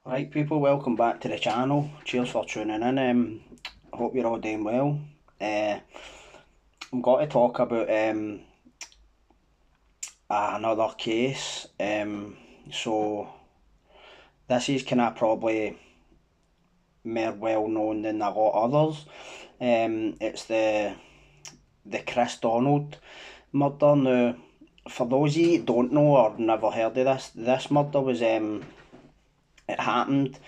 Right, people, welcome back to the channel. Cheers for tuning in. Hope you're all doing well. I'm going to talk about another case. So this is kind of probably more well known than a lot of others. It's the Kriss murder. Now, for those of you who don't know or never heard of this murder was it happened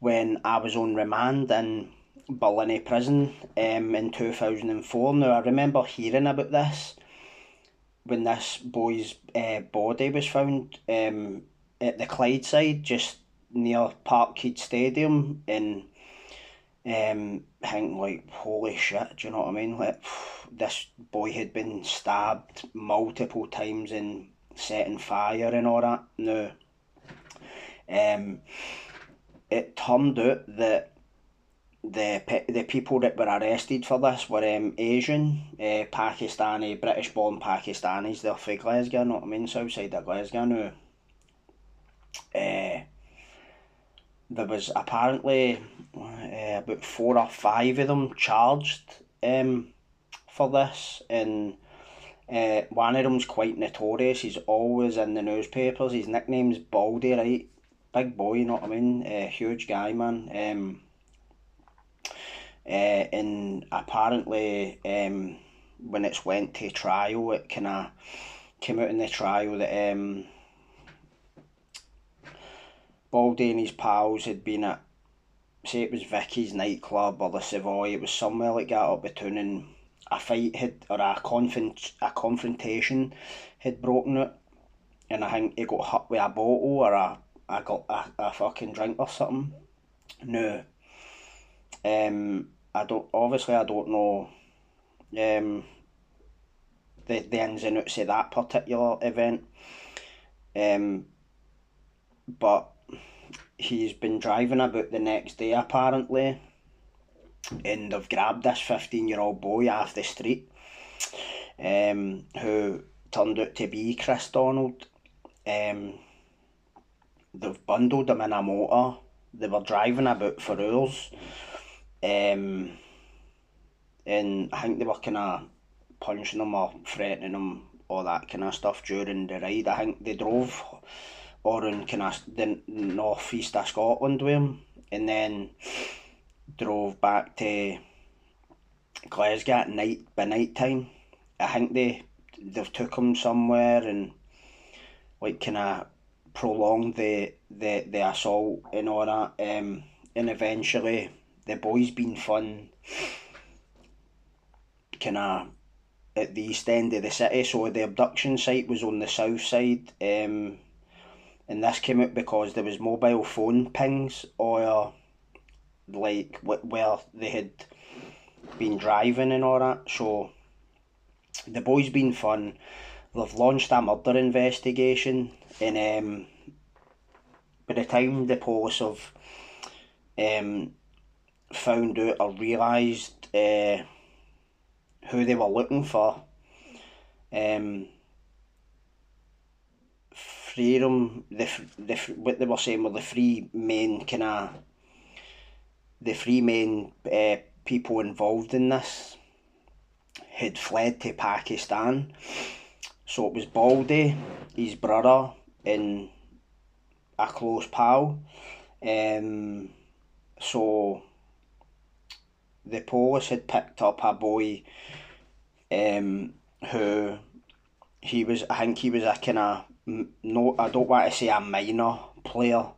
when I was on remand in Berlin prison in 2004. Now, I remember hearing about this when this boy's body was found at the Clydeside, just near Parkhead Stadium, and I think, like, holy shit, do you know what I mean? Like, this boy had been stabbed multiple times and setting fire and all that. Now, it turned out that the people that were arrested for this were Asian, Pakistani, British born Pakistanis. They're from Glasgow, you know what I mean, south side of Glasgow. Now, there was apparently about 4 or 5 of them charged for this, and one of them's quite notorious. He's always in the newspapers. His nickname's Baldy, right? Big boy, you know what I mean? Huge guy, man. And apparently, when it's went to trial, it kind of came out in the trial that Baldy and his pals had been at, say it was Vicky's nightclub or the Savoy, it was somewhere like that up the town, and a fight had, or a confrontation had broken out, and I think he got hit with a bottle or a fucking drink or something. Now, I don't know the ins and outs of that particular event, but he's been driving about the next day apparently, and they've grabbed this 15-year-old boy off the street, who turned out to be Kriss Donald. They've bundled him in a motor. They were driving about for hours, and I think they were kind of punching him or threatening him, all that kind of stuff during the ride. I think they drove around kind of the north east of Scotland with him, and then drove back to Glasgow at night, by night time. I think they've took him somewhere and, like, kind of prolonged the assault and all that, and eventually the boys been fun kind of at the east end of the city. So the abduction site was on the south side, and this came out because there was mobile phone pings, or like where they had been driving and all that. So the boys been fun. They've launched a murder investigation, and by the time the police have found out or realised who they were looking for, three of them, what they were saying were the three main people involved in this had fled to Pakistan. So it was Baldy, his brother, and a close pal. So the police had picked up a boy who I think he was a kind of, no, I don't want to say a minor player.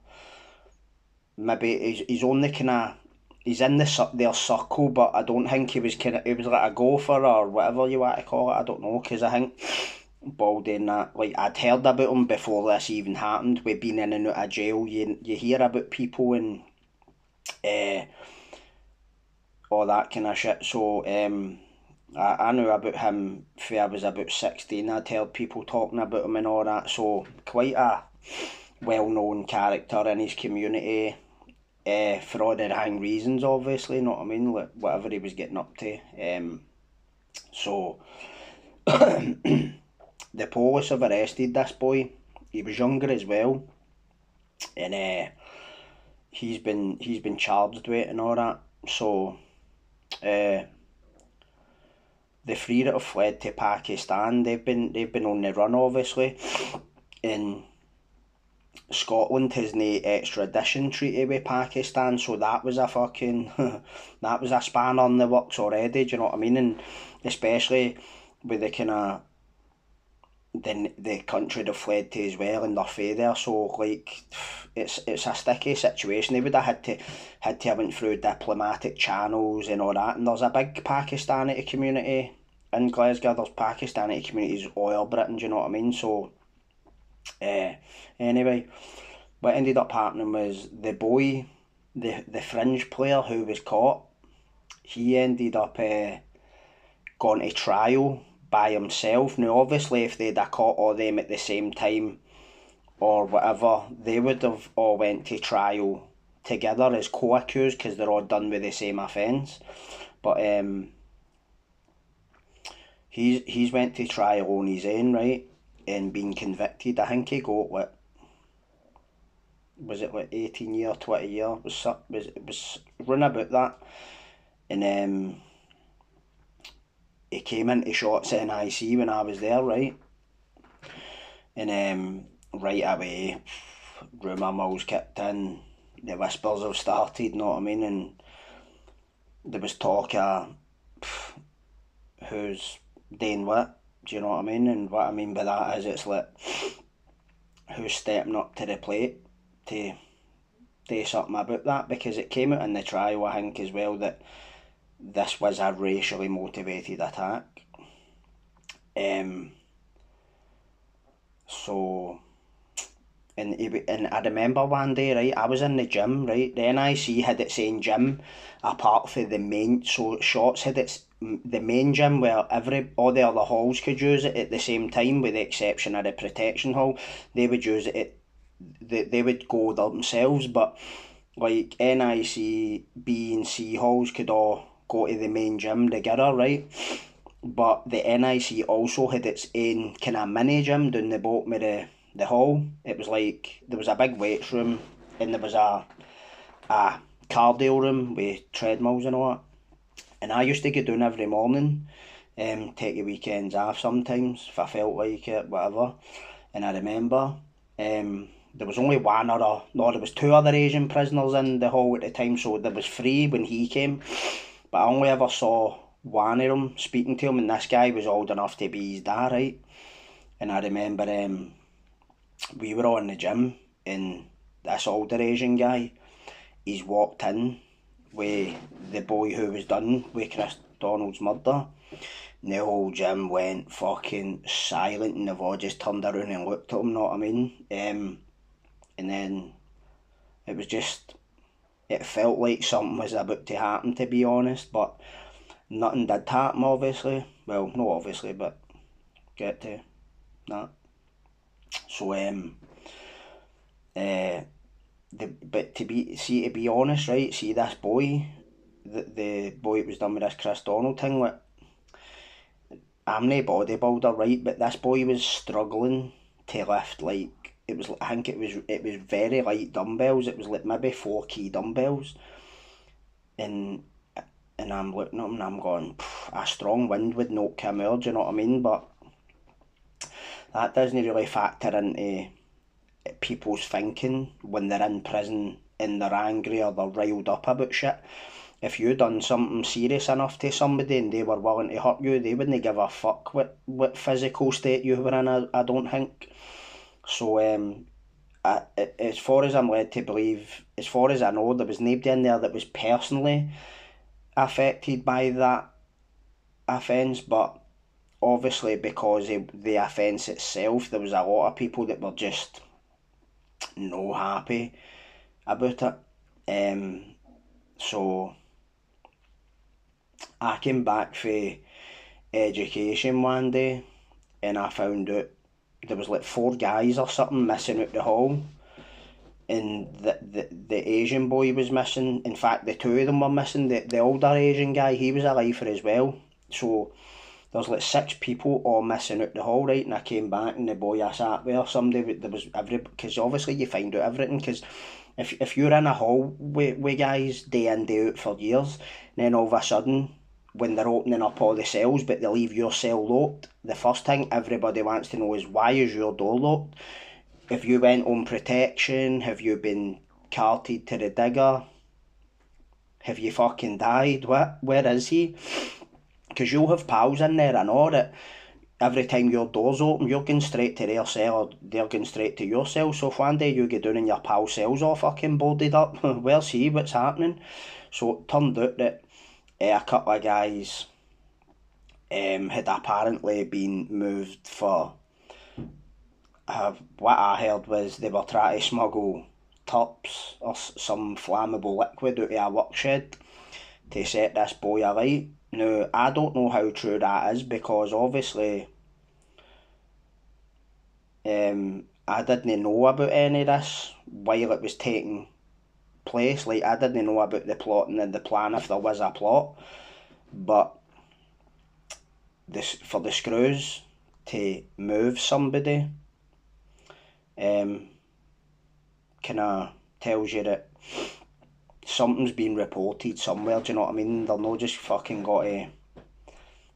Maybe he's only kind of, he's in their circle, but I don't think he was like a gopher or whatever you want to call it. I don't know, because I think Baldy and that, like, I'd heard about him before this even happened. We've been in and out of jail. You hear about people and all that kind of shit. So I knew about him when I was about 16. I'd heard people talking about him and all that. So quite a well-known character in his community, for all the wrong reasons, obviously, you know what I mean, like whatever he was getting up to. So the police have arrested this boy. He was younger as well, and he's been charged with it and all that. So the three that have fled to Pakistan, they've been on the run, obviously, and Scotland has no extradition treaty with Pakistan, so that was a fucking that was a spanner in the works already. Do you know what I mean? And especially with the kind of the country they fled to as well, and they're fae there, so like it's a sticky situation. They would have had to have went through diplomatic channels and all that, and there's a big Pakistani community in Glasgow. There's Pakistani communities all over Britain, do you know what I mean? So anyway, what ended up happening was the boy, the fringe player who was caught, he ended up going to trial by himself. Now obviously if they'd have caught all them at the same time or whatever, they would have all went to trial together as co-accused because they're all done with the same offence. But he's went to trial on his own, right, and been convicted. I think he got what was it, like 18 year, 20 year, it was run about that. And he came into shots at NIC when I was there, right? And right away, rumour mills kicked in, the whispers have started, know what I mean? And there was talk of who's doing what, do you know what I mean? And what I mean by that is it's like who's stepping up to the plate to do something about that, because it came out in the trial, I think, as well, that this was a racially motivated attack. So, and I remember one day, right, I was in the gym, right, the NIC had its own gym apart from the main, so Shots had its the main gym where all the other halls could use it at the same time, with the exception of the protection hall. They would use it they would go there themselves, but like NIC, B and C halls could all go to the main gym together, right? But the NIC also had its own kind of mini gym down the bottom of the hall. It was like there was a big weights room and there was a cardio room with treadmills and all that. And I used to go down every morning, take the weekends off sometimes if I felt like it, whatever. And I remember there was only there was two other Asian prisoners in the hall at the time, so there was three when he came, but I only ever saw one of them speaking to him, and this guy was old enough to be his dad, right? And I remember we were all in the gym, and this older Asian guy, he's walked in with the boy who was done with Chris Donald's murder, and the whole gym went fucking silent, and they've all just turned around and looked at him, know what I mean? And then it was just, it felt like something was about to happen, to be honest, but nothing did happen, obviously. Well, not obviously, but get to that. So but to be honest, right, see this boy, the boy that was done with this Chris Donald thing, like, I'm no bodybuilder, right, but this boy was struggling to lift, like, I think it was very light dumbbells. It was like maybe 4 key dumbbells, and I'm looking at him and I'm going, a strong wind would knock him out, do you know what I mean? But that doesn't really factor into people's thinking when they're in prison and they're angry or they're riled up about shit. If you done something serious enough to somebody and they were willing to hurt you, they wouldn't give a fuck what physical state you were in, I don't think. So as far as I'm led to believe, as far as I know, there was nobody in there that was personally affected by that offence, but obviously because of the offence itself, there was a lot of people that were just no happy about it. So I came back for education one day and I found out there was like 4 guys or something missing out the hall, and the Asian boy was missing. In fact, the 2 of them were missing. The older Asian guy, he was a lifer as well. So there's like 6 people all missing out the hall, right? And I came back and the boy I sat with, somebody, there was because obviously you find out everything, because If you're in a hall with guys day in, day out for years, and then all of a sudden, when they're opening up all the cells, but they leave your cell locked, the first thing everybody wants to know is, why is your door locked? If you went on protection, have you been carted to the digger? Have you fucking died? What? Where is he? Because you'll have pals in there, I know that every time your door's open, you're going straight to their cell, or they're going straight to your cell. So if one day you get down and your pal's cell's all fucking boarded up, where's he? What's happening? So it turned out that a couple of guys had apparently been moved for, what I heard was they were trying to smuggle turps or some flammable liquid out of a work shed to set this boy alight. Now, I don't know how true that is, because obviously I didn't know about any of this while it was taking place. Like, I didn't know about the plotting and the plan, if there was a plot. But this, for the screws to move somebody, kind of tells you that something's been reported somewhere, do you know what I mean? They're not just fucking got to...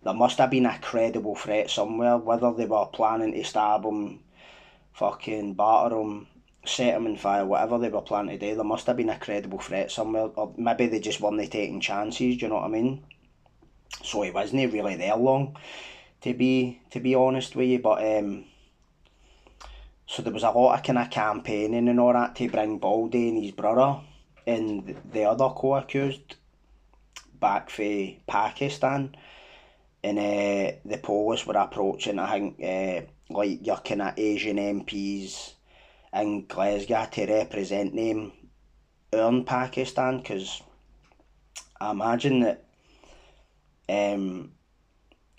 There must have been a credible threat somewhere, whether they were planning to stab him, fucking batter him, set him on fire, whatever they were planning to do, there must have been a credible threat somewhere, or maybe they just weren't taking chances, do you know what I mean? So he wasn't really there long, to be honest with you, but so there was a lot of kind of campaigning and all that to bring Baldy and his brother and the other co-accused back for Pakistan, and the police were approaching, I think, like your kind of Asian MPs in Glasgow to represent them in Pakistan, because I imagine that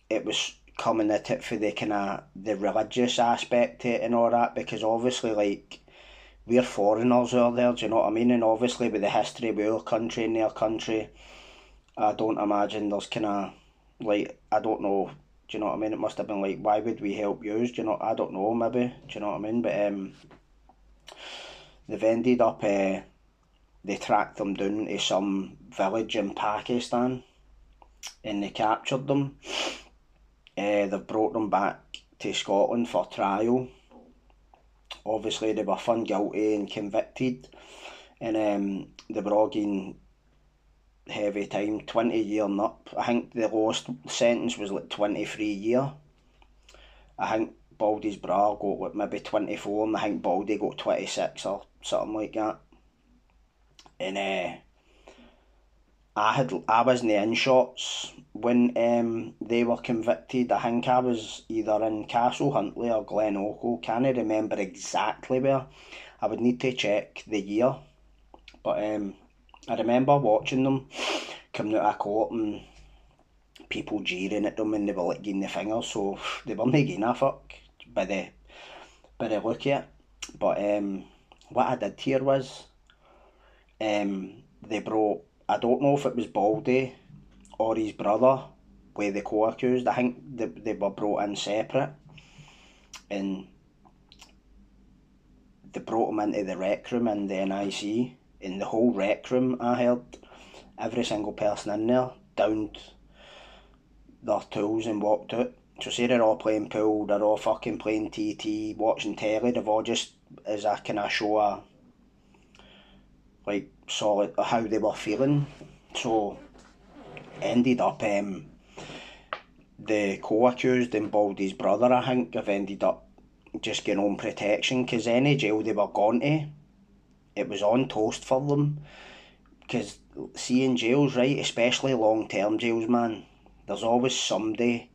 it was coming at it for the kind of the religious aspect to it and all that, because obviously, like, we're foreigners out there, do you know what I mean? And obviously with the history with our country and their country, I don't imagine there's kind of, like, I don't know, do you know what I mean? It must have been like, why would we help you? Do you know, I don't know, maybe, do you know what I mean? But they've ended up, they tracked them down to some village in Pakistan, and they captured them. They've brought them back to Scotland for trial. Obviously they were found guilty and convicted, and they were all getting heavy time, 20 year and up. I think the lowest sentence was like 23 year. I think Baldy's brother got like maybe 24, and I think Baldy got 26 or something like that. And I wasn't in shots when they were convicted. I think I was either in Castle Huntly or Glen Oakle. Can't remember exactly where. I would need to check the year. But I remember watching them coming out of court and people jeering at them, and they were like giving the finger, so they weren't giving a fuck by the look at it. But what I did hear was they brought, I don't know if it was Baldy or his brother with the co-accused. I think they were brought in separate, and they brought them into the rec room in the NIC. In the whole rec room, I heard every single person in there downed their tools and walked out. So say they're all playing pool, they're all fucking playing TT, watching telly, they've all just, as a kind of show, like, saw how they were feeling. So ended up the co-accused and Baldy's brother, I think, have ended up just getting on protection, because any jail they were gone to, it was on toast for them. Because see, in jails, right, especially long term jails, man, there's always somebody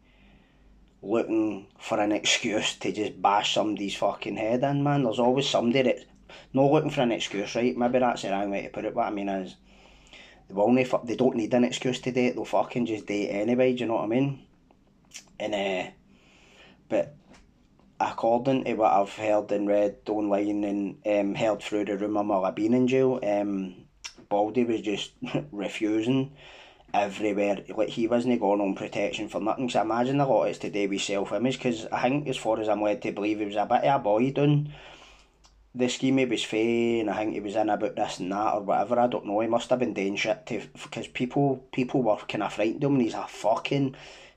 looking for an excuse to just bash somebody's fucking head in, man. There's always somebody that's not looking for an excuse, right? Maybe that's the wrong way to put it. What I mean is, they don't need an excuse to do it, they'll fucking just do it anyway, do you know what I mean? And but according to what I've heard and read online and heard through the rumour while I've been in jail, Baldy was just refusing everywhere. Like, he wasn't going on protection for nothing. So I imagine a lot of it's to do with self-image, because I think, as far as I'm led to believe, he was a bit of a boy down the scheme was fake, and I think he was in about this and that or whatever. I don't know. He must have been doing shit to, because people were kind of frightened of him. And he's a fucking,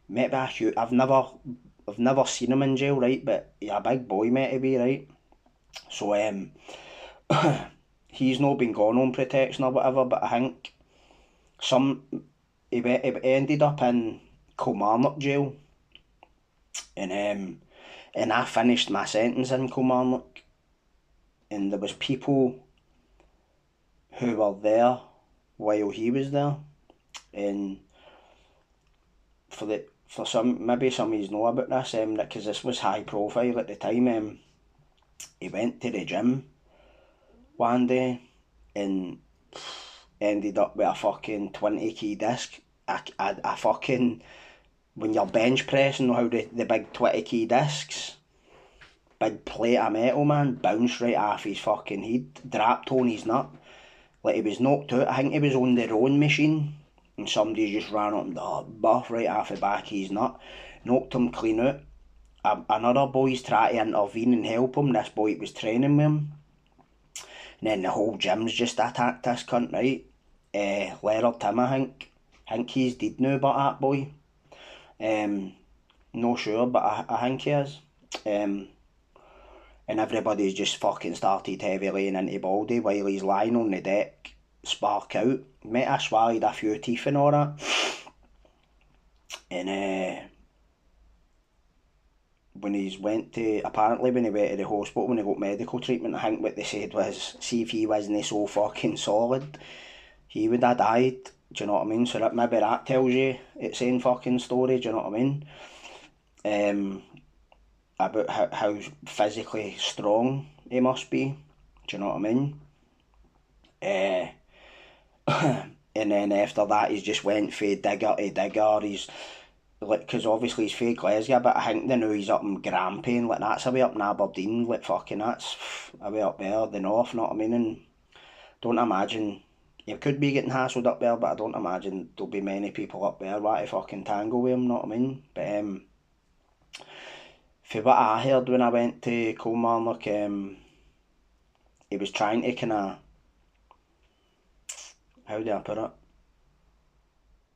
maybe a huge. I've never seen him in jail, right? But he's a big boy, mate, to be, right. So he's not been gone on protection or whatever. But I think some he ended up in Kilmarnock jail, and I finished my sentence in Kilmarnock, and there was people who were there while he was there, and for some, maybe some of you know about this, because this was high profile at the time. He went to the gym one day and ended up with a fucking 20 key disc. A fucking, when you're bench pressing, know how the big 20 key discs, big plate of metal, man, bounced right off his fucking head, dropped on his nut. Like, he was knocked out. I think he was on the rowing machine, and somebody just ran up and buff right off the back of his nut, knocked him clean out. Another boy's tried to intervene and help him. This boy was training with him, and then the whole gym's just attacked this cunt, right? Leonard Tim, I think he's dead now, but that boy. No sure, but I think he is. And everybody's just fucking started heavy laying into Baldy while he's lying on the deck, spark out. Mate, I swallowed a few teeth and all that. And when he went to the hospital, when he got medical treatment, I think what they said was, see if he wasn't so fucking solid, he would have died. Do you know what I mean? So that maybe that tells you its own fucking story. Do you know what I mean? About how physically strong he must be. Do you know what I mean? And then after that, he's just went from digger to digger. He's like, because obviously he's fake Glasgow, but I think they know he's up in Grampian, like that's away up in Aberdeen, like fucking that's away up there, the north, know what I mean? And don't imagine, you could be getting hassled up there, but I don't imagine there'll be many people up there right to fucking tangle with him, know what I mean? But for what I heard when I went to Kilmarnock, he was trying to kind of, how do I put it,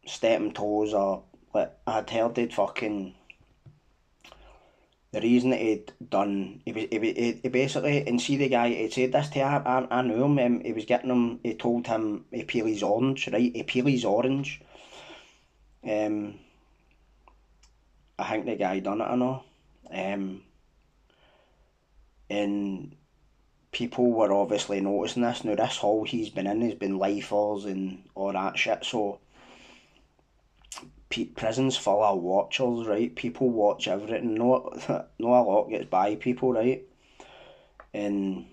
step on toes, or like I'd heard he'd fucking, the reason that he'd done, he basically, and see the guy, he said this to I knew him, he was getting him, he told him he peel his orange, right, he peel his orange, I think the guy done it, I know, and people were obviously noticing this. Now this hall he's been in has been lifers and all that shit, so prison's full of watchers, right? People watch everything. No, no, a lot gets by people, right? And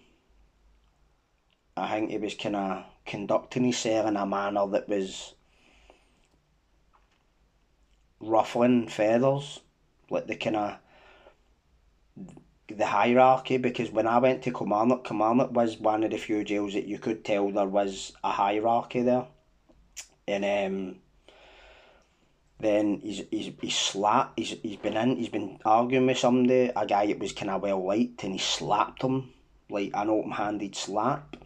I think he was kind of conducting himself in a manner that was ruffling feathers, like the kind of the hierarchy, because when I went to Kilmarnock was one of the few jails that you could tell there was a hierarchy there. And then he's been arguing with somebody, a guy that was kind of well liked, and he slapped him, like an open-handed slap.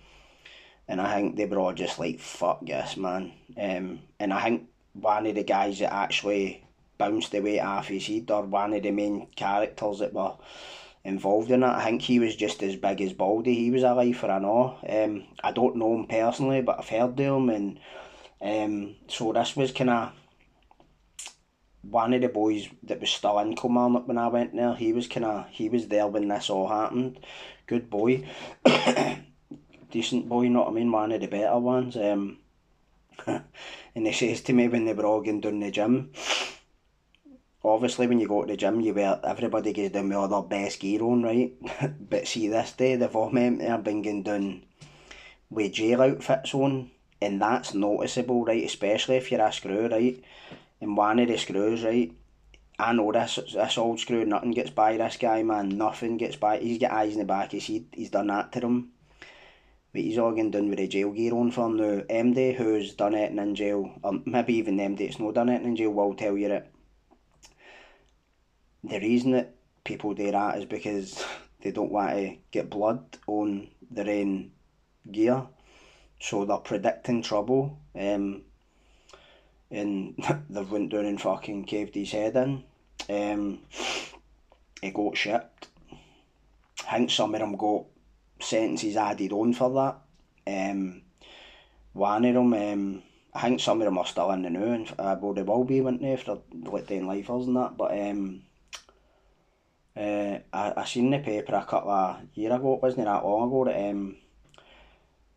And I think they were all just like, fuck yes, man. And I think one of the guys that actually bounced the weight off his head, or one of the main characters that were involved in it, I think he was just as big as Baldy. He was a lifer, I know. I don't know him personally, but I've heard of him, and so this was kind of one of the boys that was still in Kilmarnock when I went there. He was there when this all happened. Good boy. Decent boy, you know what I mean? One of the better ones. And he says to me when they were all going down the gym, obviously when you go to the gym, everybody goes down with all their best gear on, right? But see, this day they've all been going down with jail outfits on, and that's noticeable, right? Especially if you're a screw, right? And one of the screws, right? I know this old screw, nothing gets by this guy, man. Nothing gets by. He's got eyes in the back of his head. He's done that to him. But he's all going down with the jail gear on for him now. MD, who's done it in jail, or maybe even MD that's not done it in jail, will tell you that the reason that people do that is because they don't want to get blood on their own gear, so they're predicting trouble, and they've went down and fucking caved his head in. He got shipped. I think some of them got sentences added on for that. One of them, I think some of them are still in the new, and well, they will be, won't they, if they're like doing lifers and that. But I seen the paper a couple of years ago, it wasn't that long ago,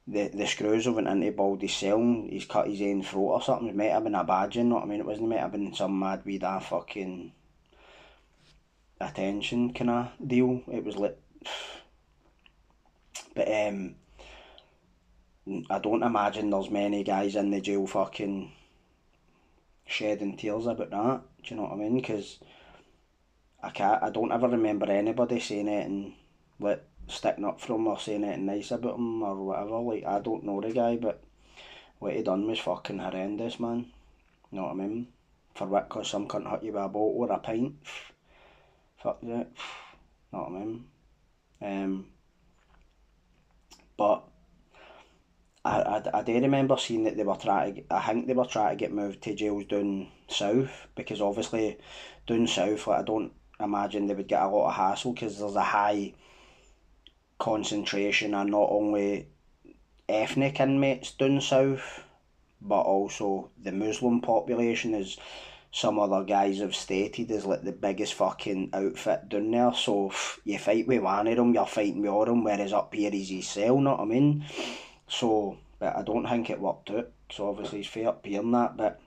that the screws went into Baldy's cell and he's cut his own throat or something. It might have been a badge, you know what I mean? It wasn't, it might have been some mad weed fucking attention kind of deal. It was like, but I don't imagine there's many guys in the jail fucking shedding tears about that. Do you know what I mean? Because I don't ever remember anybody saying anything like sticking up for him or saying anything nice about him or whatever. Like, I don't know the guy, but what he done was fucking horrendous, man. You know what I mean? For what? Because some cunt hit you with a bottle or a pint. Fuck it. Know what I mean? But I do remember seeing that they were I think they were trying to get moved to jails down south, because obviously down south, like, I don't imagine they would get a lot of hassle, because there's a high concentration of not only ethnic inmates down south, but also the Muslim population, as some other guys have stated, is like the biggest fucking outfit down there. So if you fight with one of them, you're fighting with all of them, whereas up here is his cell, know what I mean? So, but I don't think it worked out, so obviously he's fair up here and that, but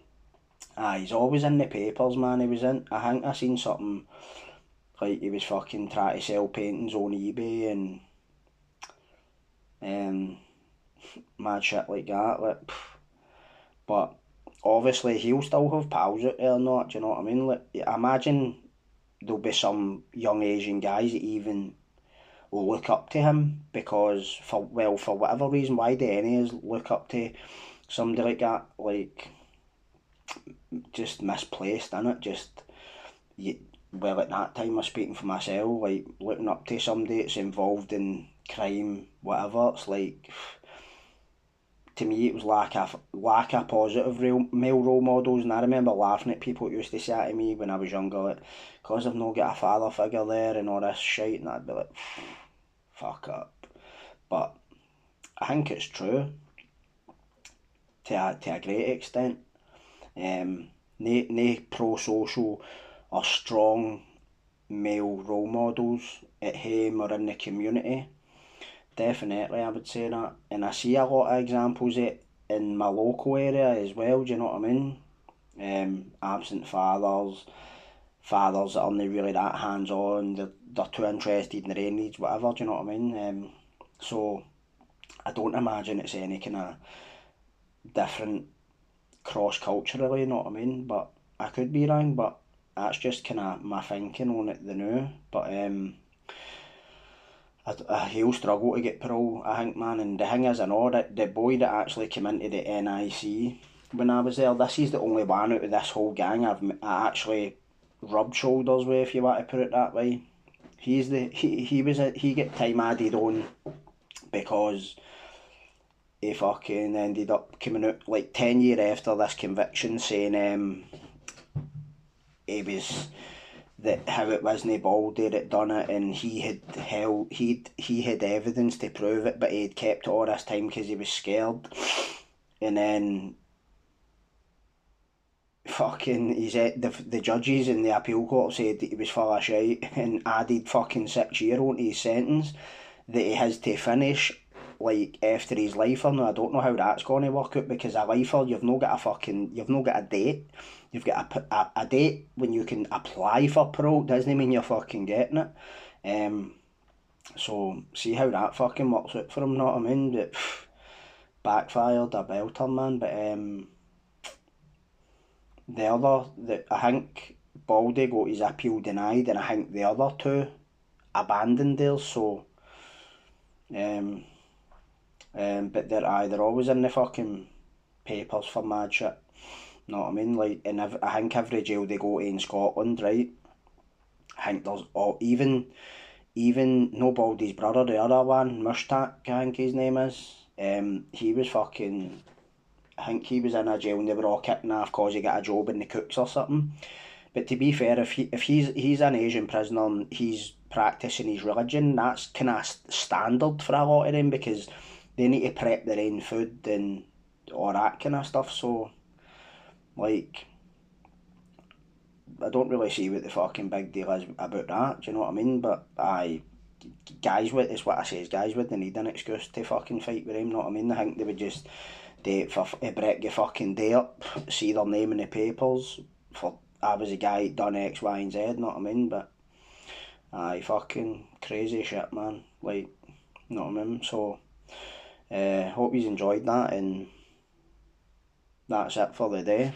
he's always in the papers, man. He was in, I think I seen something, like he was fucking trying to sell paintings on eBay and mad shit like that, like, but obviously he'll still have pals out there, not, do you know what I mean? Like, I imagine there'll be some young Asian guys that even will look up to him, because for whatever reason, why do any of us look up to somebody like that? Like, just misplaced, innit? Just, well, at that time I was speaking for myself, like, looking up to somebody that's involved in crime, whatever, it's like, to me it was lack of positive male role models. And I remember laughing at people who used to say to me when I was younger, like, because I've not got a father figure there and all this shit, and I'd be like, fuck up. But I think it's true to a great extent. No pro-social or strong male role models at home or in the community. Definitely, I would say that. And I see a lot of examples of it in my local area as well, do you know what I mean? Absent fathers, fathers that aren't really that hands-on, they're too interested in their own needs, whatever, do you know what I mean? So I don't imagine it's any kind of different cross-culturally, you know what I mean? But I could be wrong, but that's just kind of my thinking on it, the new. But he'll struggle to get parole, I think, man. And the thing is, I know that the boy that actually came into the NIC when I was there, this is the only one out of this whole gang I actually rubbed shoulders with, if you want to put it that way. He get time added on because he fucking ended up coming out like 10 years after this conviction, saying he was, that how it wasn't Baldy that done it, and he had evidence to prove it, but he had kept it all this time because he was scared. And then fucking the judges in the appeal court said that he was full of shite and added fucking 6 years onto his sentence that he has to finish like after his lifer. Now I don't know how that's going to work out, because a lifer, you've not got a date. You've got a date when you can apply for parole. Doesn't mean you're fucking getting it. So see how that fucking works out for him, know what I mean? But backfired a belter, man. But I think Baldy got his appeal denied, and I think the other two abandoned theirs. So but they're always in the fucking papers for mad shit. Know what I mean? Like, and I think every jail they go to in Scotland, right? I think there's even even Nobaldy's brother, the other one, Mushtaq, I think his name is, he was fucking, I think he was in a jail and they were all kicking off cause he got a job in the cooks or something. But to be fair, if he's an Asian prisoner and he's practicing his religion, that's kind of standard for a lot of them because they need to prep their own food and all that kind of stuff. So, like, I don't really see what the fucking big deal is about that. Do you know what I mean? But guys with it's what I say is guys wouldn't need an excuse to fucking fight with him. Know what I mean? I think they would just do it for break your fucking day up, see their name in the papers for I was a guy that done X, Y, and Z. Know what I mean? But fucking crazy shit, man. Like, know what I mean? So, hope you enjoyed that, and that's it for the day.